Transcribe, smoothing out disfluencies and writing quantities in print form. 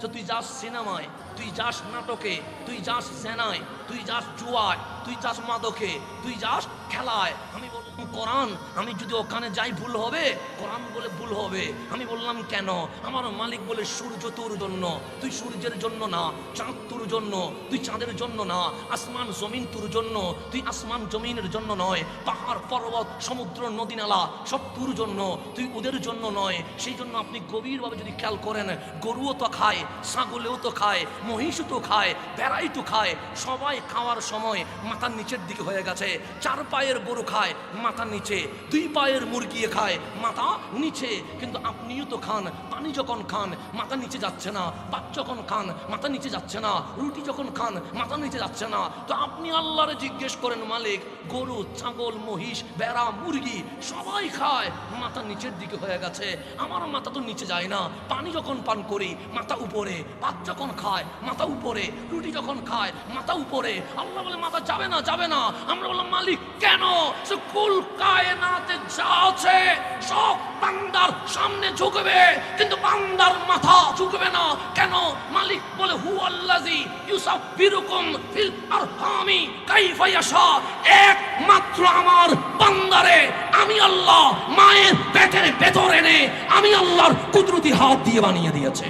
তুই যাস সিনেমায়, তুই যাস নাটকে, তুই যাস জেনায়, তুই যাস জুয়ায়, তুই যাস মাদকে, তুই যাস খেলায়। আমি বললাম কোরআন, আমি যদি ওখানে যাই ভুল হবে? কোরআন বলে ভুল হবে। আমি বললাম কেন? আমার মালিক বলে সূর্য তোর জন্য, তুই সূর্যের জন্য না। চাঁদ তোর জন্য, তুই চাঁদের জন্য না। আসমান জমিন তোর জন্য, তুই আসমান জমিনের জন্য নয়। পাহাড় পর্বত সমুদ্র নদী নালা সব তোর জন্য, তুই ওদের জন্য নয়। সেই জন্য আপনি গভীরভাবে যদি খেয়াল করেন, গরুও তো খায়, ছাগলেও তো খায়, মহিষও তো খায়, বেড়াই তো খায়। সবাই খাওয়ার সময় মাথার নিচের দিকে হয়ে গেছে। 4 পায়ের গরু খায় মাথার নিচে, 2 পায়ের মুরগি খায় মাথা নিচে। কিন্তু আপনিও তো খান, পানি যখন খান মাথা নিচে যাচ্ছে না, ভাত যখন খান মাথা নিচে যাচ্ছে না, রুটি যখন খান মাথা নিচে যাচ্ছে না। তো আপনি আল্লাহরে জিজ্ঞেস করেন, মালিক গরু ছাগল মহিষ বেড়া মুরগি সবাই খায়, মাথা নিচের দিকে হয়ে গেছে, আমার মাথা তো নিচে যায় না। পানি যখন পান করি মাথা উপরে, ভাত যখন খায় মাথা উপরে, রুটি যখন খায় মাথা উপরে। আল্লাহ বলে মাথা যাবে না, যাবে না। আমরা বললাম মালিক কেন? সে কুল কায়নাতে যা আছে সব বান্দার সামনে ঝুঁকবে, কিন্তু বান্দার মাথা ঝুঁকবে না। কেন? মালিক বলে হুয়াল্লাযী ইউসাব্বিরুকুম ফিল আরহামি কাইফা ইয়াশা। একমাত্র আমার বান্দারে আমি আল্লাহ মায়ের পেটের ভেতর এনে আমি আল্লাহর কুদরতি হাত দিয়ে বানিয়ে দিয়েছে।